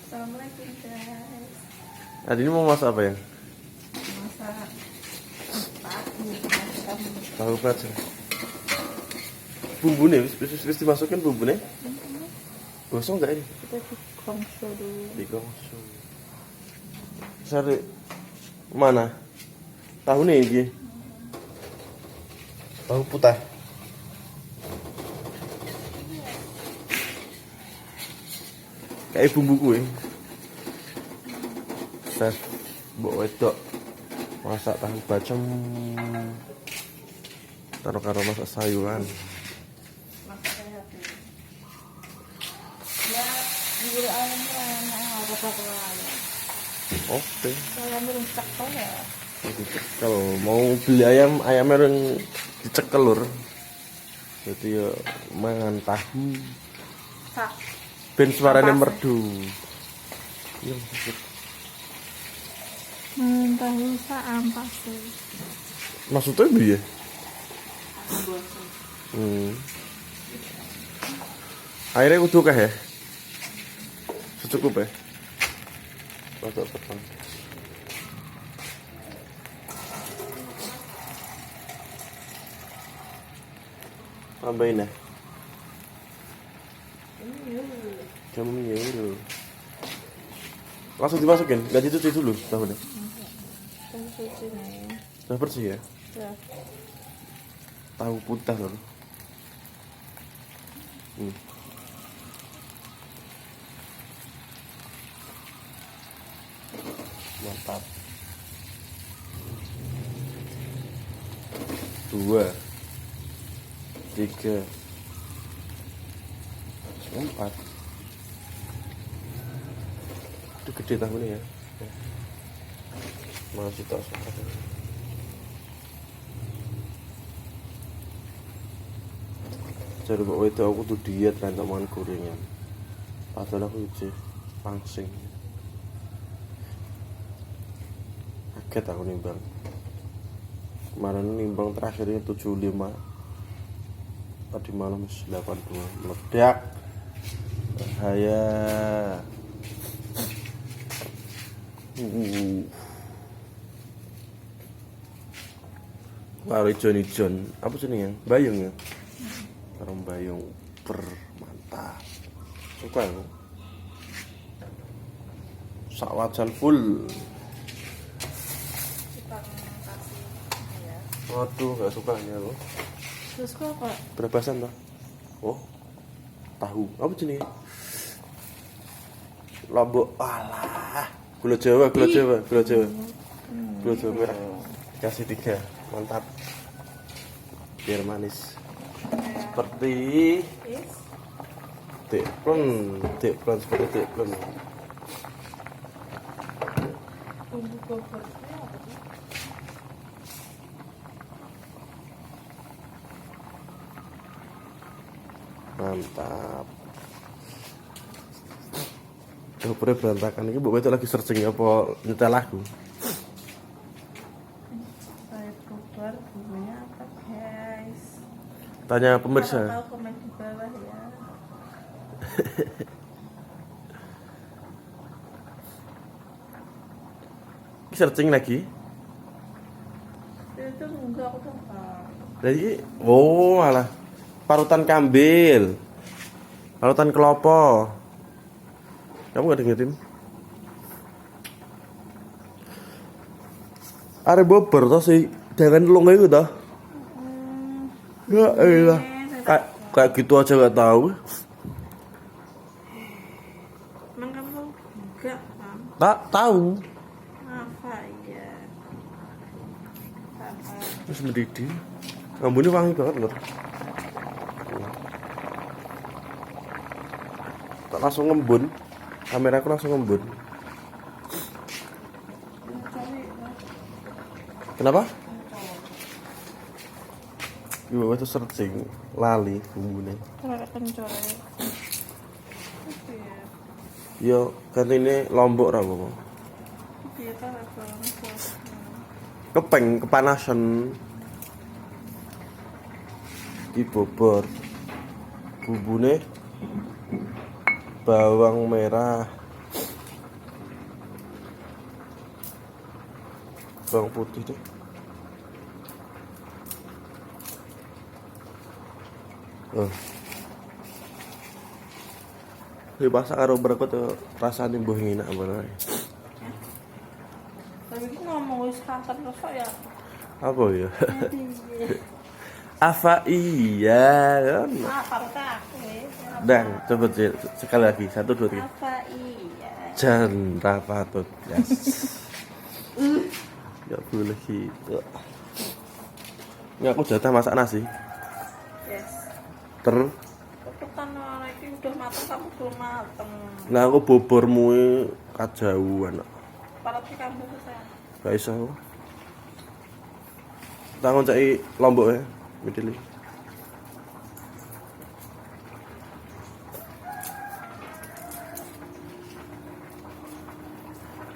Assalamualaikum guys. Nah, ini mau masak apa ya? Masak tahu macam Tahu bacem. Bumbunya, wis dimasukin bumbunya. Gosong nggak ini? kita dikongso dulu. Digosong. Cari mana? Tahu nih ini. Tahu putih. Kayak bumbu kue. Chef mbok wedok masak tahu bacem. Taruh karo masak sayuran. Masak sehat ya. Bubur ayam lah, apa-apa ayam. Oke. Ayam rusak ya. Dicekel. Mau beli ayam, ayamnya yang dicekel lur. Jadi ya mangan tahu. Sak. Ben suarane Ampas. merdu. Iya maksud. Tahu sak ampas. Maksudnya piye? Airnya kudu kah ya? Secukup ya? Rada petang. Tambahin ya? Kamu dulu. Langsung dimasukin, nggak dicuci dulu tahunya. Tahu suci nih. Udah bersih ya? Ya. Tahu putih loh. Mantap. 2 3 4. Itu gede tahunya ya. Masih tak suka. Jadi kok itu aku tuh diet kan tak makan gorengan. Padahal aku sih langsing. Kaget aku nimbang. Kemarin nimbang terakhirnya 75. Tadi malam 82 meledak. Bahaya. Karo ijon-ijon. Apa jenenge? Bayung ya? Karo bayung mantap. Suka aku. Sak wajan full. Kita kasih ya. Waduh, gak suka ini aku. Terus kok apa? Berebasan toh? Oh, tahu. Apa jenenge? Lombok. Alah. Gula Jawa, gula Jawa, gula Jawa. Gula Jawa merah. Kasih 3. Mantap. Biar manis. Seperti Is teplon seperti teplon. bumbu gobornya apa sih? Mantap. Dapurnya berantakan ini, Bu itu lagi searching apa nyetel lagu. Saya gobar bumbunya apa guys? Tanya Kalau pemirsa. tahu komen di bawah ya. Searching lagi. Itu enggak aku tuh Lagi, oh alah. Parutan kambil. Parutan kelopo. Kamu gak dengerin? Are bobor toh sih. Jangan lunga itu toh. Ya elah. Kayak gitu aja gak tahu. emang kamu enggak kan? Tak tahu. Apa ya? Apa? Terus mendidih. Ngambunnya wangi banget loh. Tak langsung ngembun. Kameraku langsung ngembun. Kenapa? Di bawah itu searching lali bumbunya. Kalau kencur ya. Yo, kan ini Lombok ra kok. Iya kan aku langsung. Kepeng kepanasan. Dibobor. Bumbune bawang merah, Bawang putih deh. Oh. Ini masak karo berkut rasane mbuh enak bener. Tapi iki ngomong wis kangen rasa ya. Apa ya? Iya. Apa iya kan? Apa aku Dan coba sekali lagi 1 2 3. Apa iya? Jan rapatut. Yes. Ya boleh gitu. Ini aku jatah masak nasi. Yes. Ter Tekan iki udah mateng kamu belum mateng. Nah aku bobormu kajauhan. Para kamu selesai. Gak iso. Tangon cai lombok ya, midili.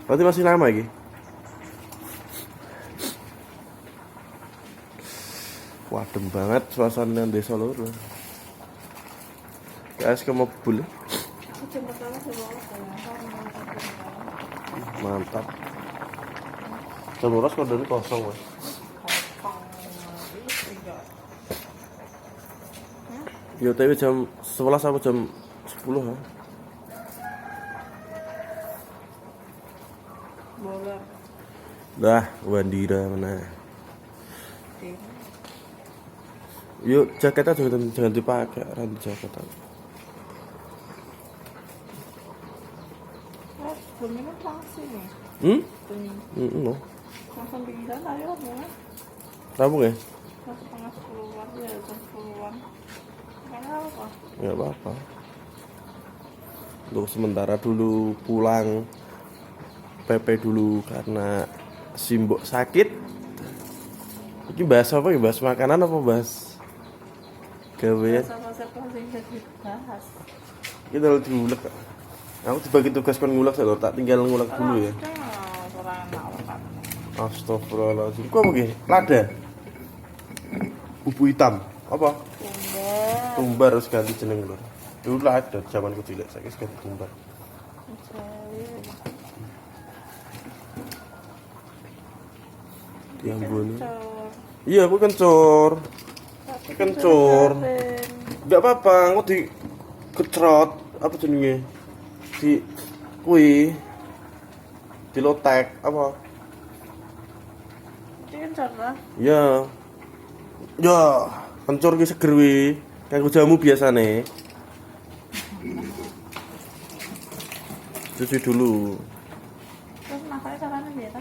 Berarti masih lama lagi. Wah, adem banget suasana desa lur. Kayak ke mobil. Coba kalau sebelum Mantap. Seluras kodenya kosong, Mas. Ya, tapi jam 11 apa jam 10 ha? boleh. Dah, Wandira mana? Yuk, jaketnya jangan dipakai, rantai jaketnya. Bunyi kan langsung nih. Bunyi. No. Langsung pingsan ayo ya. Kamu ya? Setengah 10-an ya, jam 10-an. Kenapa? Nggak apa-apa. Untuk sementara dulu pulang PP dulu karena simbok sakit. Ini bahas apa ya? Bahas makanan apa bahas gawean? Sama-sama sing jadi bahas. Kita lagi ngulek. Aku dibagi tugas kon ngulek saya tak tinggal ngulek dulu ya. Astagfirullahaladzim. Kok begini? Lada. Bumbu hitam. Apa? Tumbar harus ganti jeneng lho. Dulu lah ada zamanku cilik, saiki ganti tumbar. Diambune. Iya, aku kencur. Kencur. Enggak apa-apa, aku di kecrot apa jenenge? Di kuwi di lotek apa? Ini kan Ya. Ya, kencur ki seger wi. Kanggo jamu biasane. Cuci dulu. Terus makanya caranya biasa.